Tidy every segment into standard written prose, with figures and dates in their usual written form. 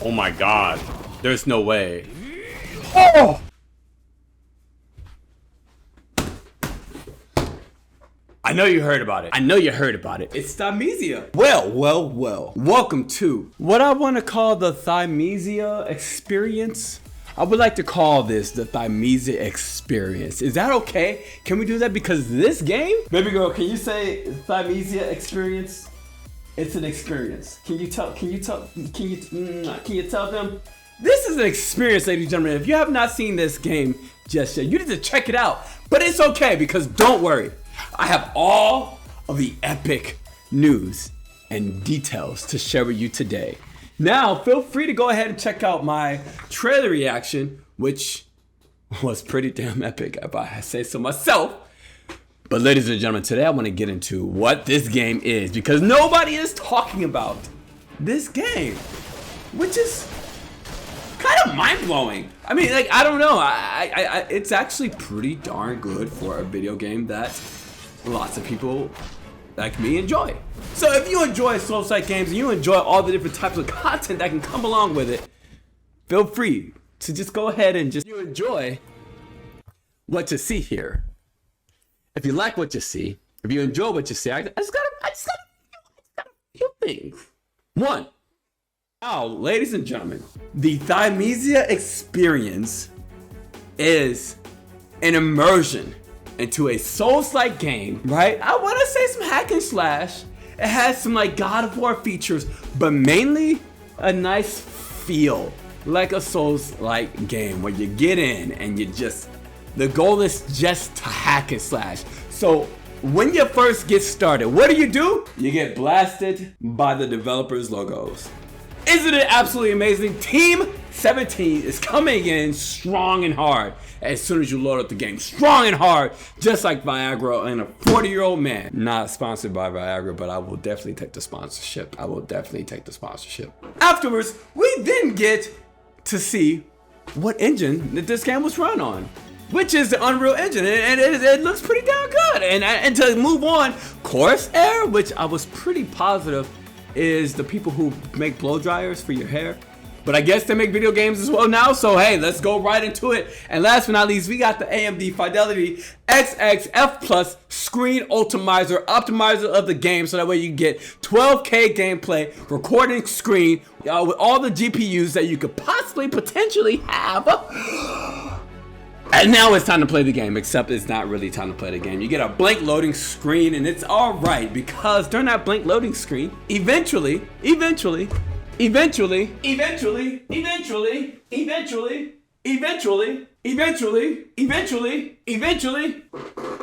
Oh my god. There's no way. Oh! I know you heard about it. I know you heard about it. It's Thymesia. Well. Welcome to what I want to call the Thymesia Experience. I would like to call this the Thymesia Experience. Is that okay? Can we do that? Because this game, baby girl, can you say Thymesia Experience? It's an experience. Can you tell them? This is an experience, ladies and gentlemen. If you have not seen this game just yet, you need to check it out. But it's okay, because don't worry. I have all of the epic news and details to share with you today. Now, feel free to go ahead and check out my trailer reaction, which was pretty damn epic, if I say so myself. But ladies and gentlemen, today I want to get into what this game is, because nobody is talking about this game, which is kind of mind-blowing. I mean, like, I don't know. It's actually pretty darn good for a video game that lots of people like me enjoy. So if you enjoy Soulslike games and you enjoy all the different types of content that can come along with it, feel free to just go ahead and just enjoy what you see here. If you like what you see, if you enjoy what you see, I just got a few things. One, now, ladies and gentlemen, the Thymesia Experience is an immersion into a Souls-like game, right? I want to say some hack and slash. It has some like God of War features, but mainly a nice feel like a Souls-like game where you get in and the goal is just to hack and slash. So when you first get started, what do? You get blasted by the developers' logos. Isn't it absolutely amazing? Team 17 is coming in strong and hard as soon as you load up the game. Strong and hard, just like Viagra and a 40-year-old man. Not sponsored by Viagra, but I will definitely take the sponsorship. Afterwards, we then get to see what engine that this game was run on, which is the Unreal Engine, and it looks pretty damn good. And to move on, Corsair, which I was pretty positive is the people who make blow dryers for your hair, but I guess they make video games as well now, so hey, let's go right into it. And last but not least, we got the AMD Fidelity XXF Plus Screen Optimizer of the game, so that way you get 12K gameplay, recording screen, with all the GPUs that you could potentially have. And now it's time to play the game, except it's not really time to play the game. You get a blank loading screen, and it's all right, because during that blank loading screen, eventually,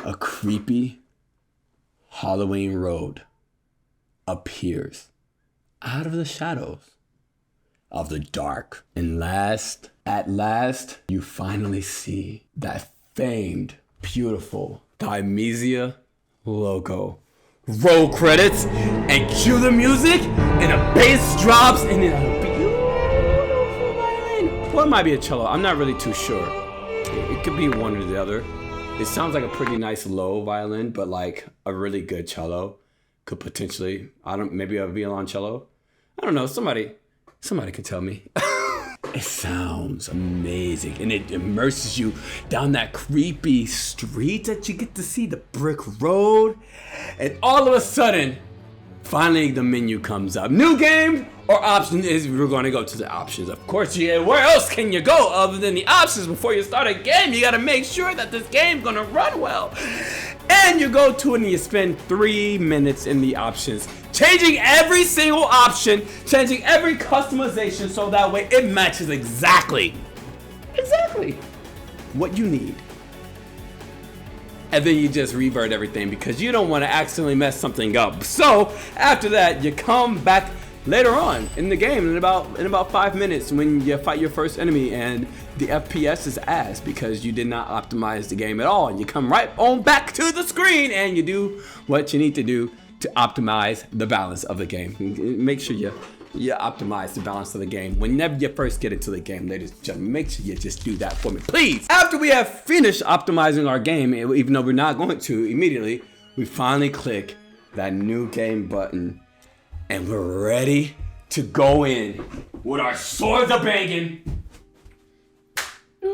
a creepy Halloween road appears out of the shadows of the dark. And at last, you finally see that famed, beautiful Thymesia logo. Roll credits and cue the music, and a bass drops, and then a beautiful violin. Or it might be a cello. I'm not really too sure. It could be one or the other. It sounds like a pretty nice low violin, but like a really good cello could potentially, maybe a violoncello. I don't know. Somebody can tell me. It sounds amazing, and it immerses you down that creepy street that you get to see, the brick road, and all of a sudden, finally the menu comes up. New game or option is we're going to go to the options. Of course, where else can you go other than the options before you start a game? You got to make sure that this game's going to run well. And you go to it and you spend 3 minutes in the options, changing every single option, changing every customization, so that way it matches exactly what you need. And then you just revert everything, because you don't want to accidentally mess something up. So after that, you come back later on in the game in about 5 minutes when you fight your first enemy, and the FPS is ass because you did not optimize the game at all. And you come right on back to the screen and you do what you need to do to optimize the balance of the game. Make sure you optimize the balance of the game whenever you first get into the game, ladies and gentlemen. Make sure you just do that for me, please. After we have finished optimizing our game, even though we're not going to immediately, we finally click that new game button, and we're ready to go in with our swords a banging,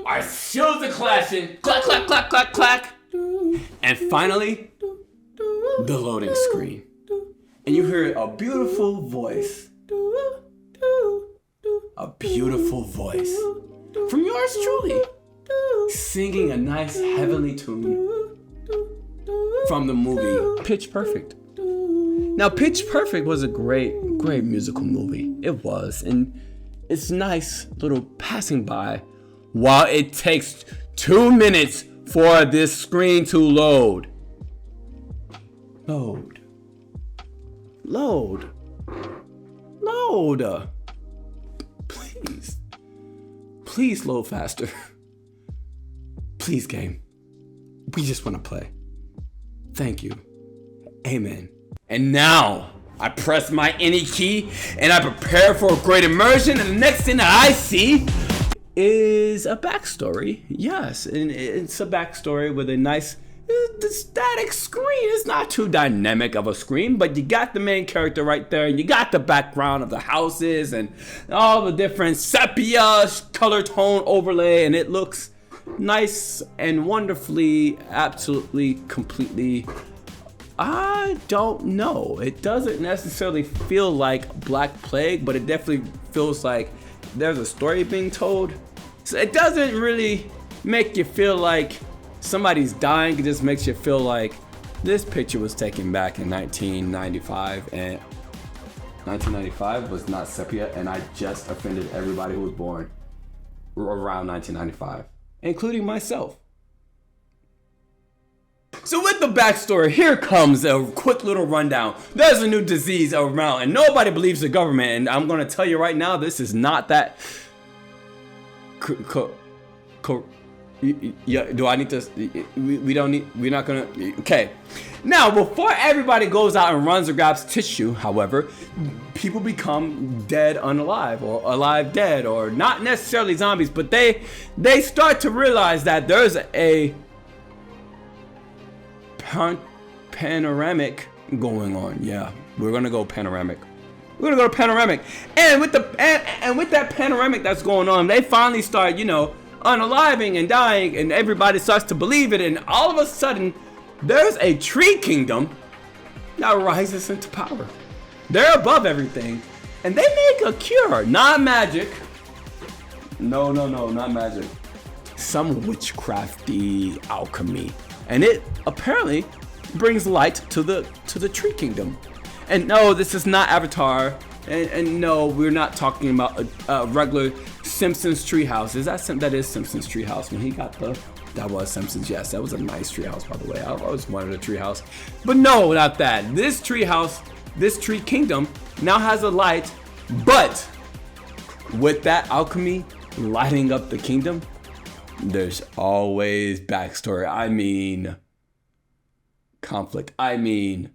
our shields a clashing, clack, clack, clack, clack, clack, and finally, the loading screen. And you hear a beautiful voice. A beautiful voice from yours truly, singing a nice heavenly tune from the movie Pitch Perfect. Now, Pitch Perfect was a great musical movie. It was, and it's nice little passing by while it takes 2 minutes for this screen to load. Load. Please load faster. Please, game. We just want to play. Thank you. Amen. And now I press my any key and I prepare for a great immersion. And the next thing that I see is a backstory. Yes, and it's a backstory with a nice the static screen. It's not too dynamic of a screen, but you got the main character right there, and you got the background of the houses and all the different sepia color tone overlay, and it looks nice and wonderfully, absolutely, completely. I don't know. It doesn't necessarily feel like Black Plague, but it definitely feels like there's a story being told. So it doesn't really make you feel like somebody's dying. It just makes you feel like this picture was taken back in 1995, and 1995 was not sepia, and I just offended everybody who was born around 1995, including myself. So with the backstory, here comes a quick little rundown. There's a new disease around, and nobody believes the government, and I'm going to tell you right now, this is not that... Yeah, do I need to? We don't need. We're not gonna. Okay. Now, before everybody goes out and runs or grabs tissue, however, people become dead unalive, or alive dead, or not necessarily zombies, but they start to realize that there's a panoramic going on. Yeah, we're gonna go panoramic. We're gonna go to panoramic, and with that panoramic that's going on, they finally start, unaliving and dying, and everybody starts to believe it, and all of a sudden there's a tree kingdom that rises into power. They're above everything, and they make a cure. Not magic. No, not magic. Some witchcrafty alchemy, and it apparently brings light to the tree kingdom. And no, this is not Avatar. And no, we're not talking about a regular Simpsons treehouse. That is Simpsons treehouse when he got that was Simpsons. Yes, that was a nice treehouse, by the way. I always wanted a treehouse, but no, not that. This treehouse, this tree kingdom now has a light, but with that alchemy lighting up the kingdom, there's always backstory. I mean, conflict. I mean,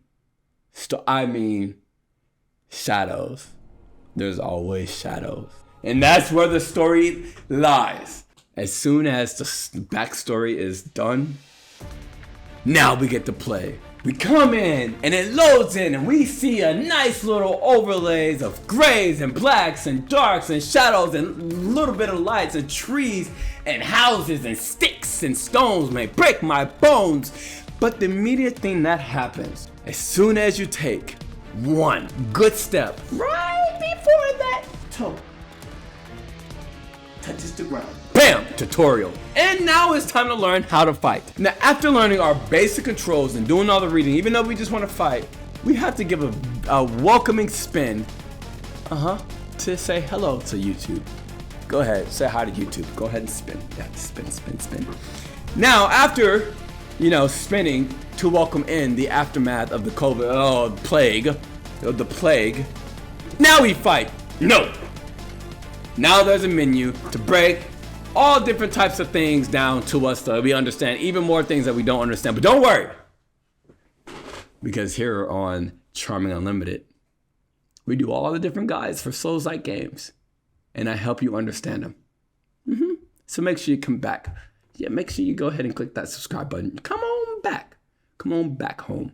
shadows. There's always shadows. And that's where the story lies. As soon as the backstory is done, now we get to play. We come in and it loads in and we see a nice little overlays of grays and blacks and darks and shadows and a little bit of lights and trees and houses and sticks and stones may break my bones. But the immediate thing that happens, as soon as you take one good step right before that toe touches the ground, bam, tutorial. And now it's time to learn how to fight. Now, after learning our basic controls and doing all the reading, even though we just want to fight, we have to give a welcoming spin to say hello to YouTube. Go ahead, say hi to YouTube. Go ahead and spin. Yeah, spin. Now, after spinning to welcome in the aftermath of the plague. Now we fight. No. Now there's a menu to break all different types of things down to us so we understand even more things that we don't understand. But don't worry, because here on Charming Unlimited, we do all the different guides for Soulslike games, and I help you understand them. So make sure you come back. Yeah, make sure you go ahead and click that subscribe button. Come on back home.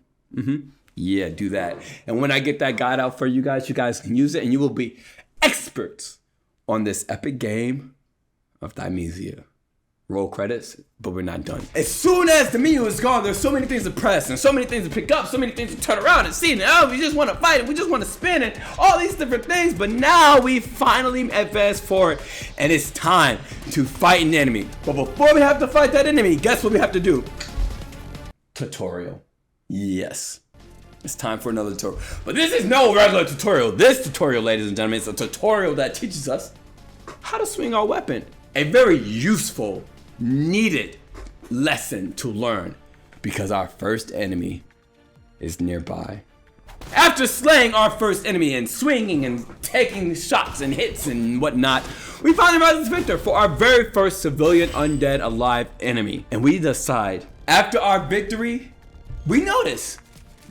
Yeah, do that. And when I get that guide out for you guys can use it and you will be experts on this epic game of Thymesia. Roll credits, but we're not done. As soon as the menu is gone, there's so many things to press and so many things to pick up, so many things to turn around and see. And oh, we just want to fight and we just want to spin and all these different things. But now we finally advance forward and it's time to fight an enemy. But before we have to fight that enemy, guess what we have to do? Tutorial. Yes. It's time for another tutorial. But this is no regular tutorial. This tutorial, ladies and gentlemen, is a tutorial that teaches us how to swing our weapon. A very useful, needed lesson to learn because our first enemy is nearby. After slaying our first enemy and swinging and taking shots and hits and whatnot, we finally rise as victor for our very first civilian undead alive enemy. And we decide, after our victory, we notice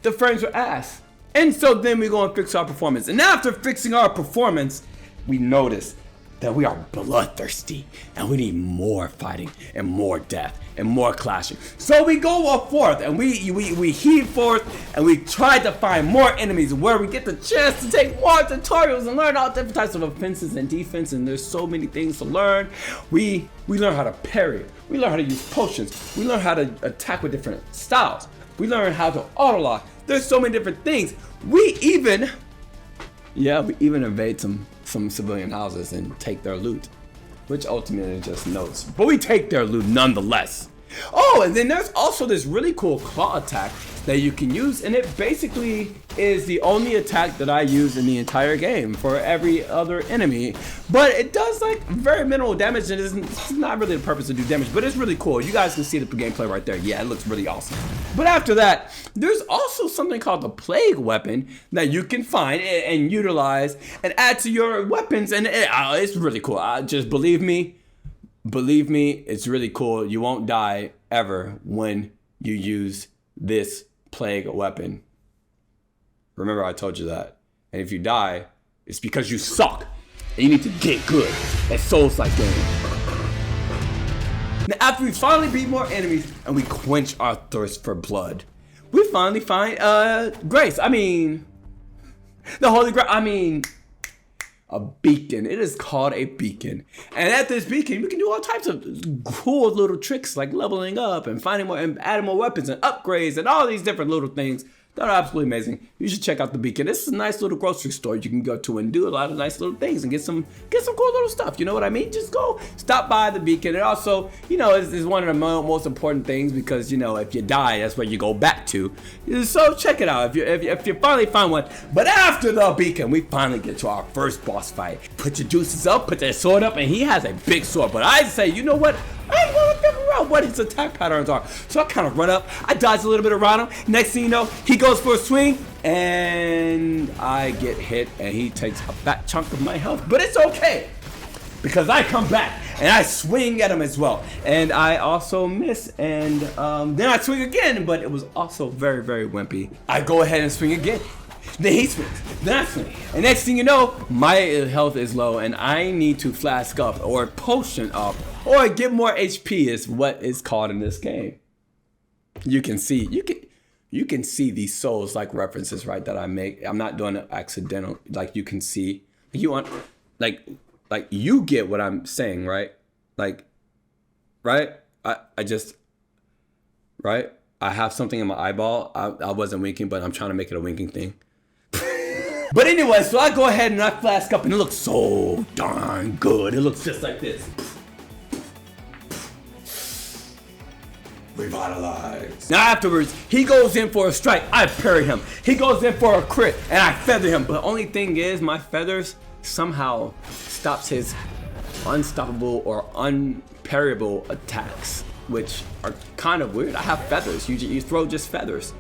the frames were ass. And so then we go and fix our performance. And after fixing our performance, we notice that we are bloodthirsty and we need more fighting and more death and more clashing. So we go forth and we heave forth and we try to find more enemies where we get the chance to take more tutorials and learn all different types of offenses and defense, and there's so many things to learn. We learn how to parry, we learn how to use potions, we learn how to attack with different styles, we learn how to auto-lock. There's so many different things. We even invade some civilian houses and take their loot, which ultimately just notes. But we take their loot nonetheless. Oh, and then there's also this really cool claw attack that you can use, and it basically is the only attack that I use in the entire game for every other enemy. But it does like very minimal damage, and it's not really the purpose to do damage, but it's really cool. You guys can see the gameplay right there. Yeah, it looks really awesome. But after that, there's also something called the plague weapon that you can find and utilize and add to your weapons, and it's really cool. Just believe me, it's really cool. You won't die ever when you use this plague weapon. Remember, I told you that. And if you die, it's because you suck and you need to get good at Soulslike game. Now, after we finally beat more enemies and we quench our thirst for blood, we finally find grace. I mean, the Holy Grail. I mean, a beacon. It is called a beacon. And at this beacon, we can do all types of cool little tricks like leveling up and finding more and adding more weapons and upgrades and all these different little things that are absolutely amazing. You should check out the beacon. This is a nice little grocery store you can go to and do a lot of nice little things and get some cool little stuff. You know what I mean? Just go stop by the beacon. And also, you know, is one of the most important things because, you know, if you die, that's where you go back to. So check it out if you finally find one. But after the beacon, we finally get to our first boss fight. Put your juices up, put that sword up, and he has a big sword. But I say, you know what? I ain't gonna figure out what his attack patterns are. So I kind of run up, I dodge a little bit around him. Next thing you know, he goes for a swing and I get hit and he takes a fat chunk of my health. But it's okay because I come back and I swing at him as well. And I also miss and then I swing again, but it was also very, very wimpy. I go ahead and swing again. Then he swings, then I swing. And next thing you know, my health is low and I need to flask up or potion up or get more HP is what is called in this game. You can see these Souls-like references, right, that I make. I'm not doing it accidental. Like you can see, you want, like you get what I'm saying, right? Like, right? I just, right? I have something in my eyeball. I wasn't winking, but I'm trying to make it a winking thing. But anyway, so I go ahead and I flask up and it looks so darn good. It looks just like this. Revitalize. Now afterwards, he goes in for a strike. I parry him. He goes in for a crit and I feather him. But the only thing is my feathers somehow stops his unstoppable or unparryable attacks, which are kind of weird. I have feathers. You throw just feathers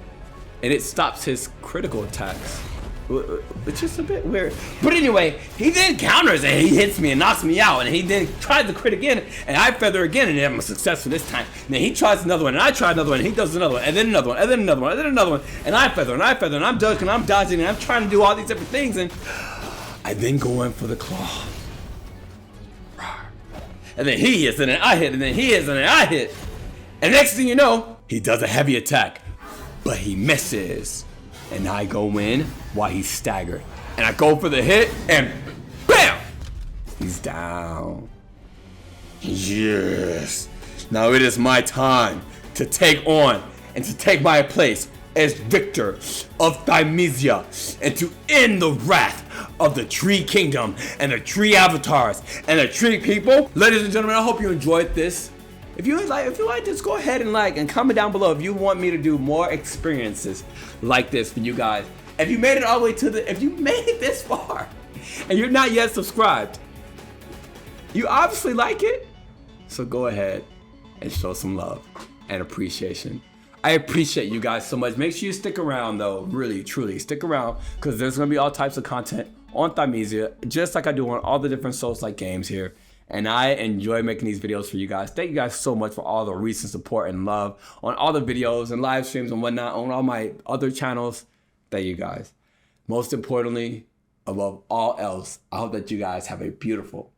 and it stops his critical attacks, which is a bit weird. But anyway, he then counters and he hits me and knocks me out, and he then tries to crit again and I feather again and I'm successful this time. And then he tries another one and I try another one and he does another one and then another one and then another one and then another one and I feather and I'm ducking and I'm dodging and I'm trying to do all these different things, and I then go in for the claw. And then he hits and then I hit and then he hits and then I hit. And next thing you know, he does a heavy attack, but he misses. and I go in while he's staggered. And I go for the hit, and BAM! He's down. Yes. Now it is my time to take on and to take my place as victor of Thymesia and to end the wrath of the Tree Kingdom and the Tree Avatars and the Tree People. Ladies and gentlemen, I hope you enjoyed this. If you like, just go ahead and like and comment down below if you want me to do more experiences like this for you guys. If you made it all the way to if you made it this far and you're not yet subscribed, you obviously like it. So go ahead and show some love and appreciation. I appreciate you guys so much. Make sure you stick around though, really, truly stick around, because there's gonna be all types of content on Thymesia, just like I do on all the different Soulslike games here. And I enjoy making these videos for you guys. Thank you guys so much for all the recent support and love on all the videos and live streams and whatnot on all my other channels. Thank you guys. Most importantly, above all else, I hope that you guys have a beautiful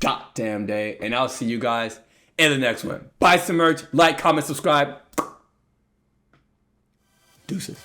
goddamn day. And I'll see you guys in the next one. Buy some merch, like, comment, subscribe. Deuces.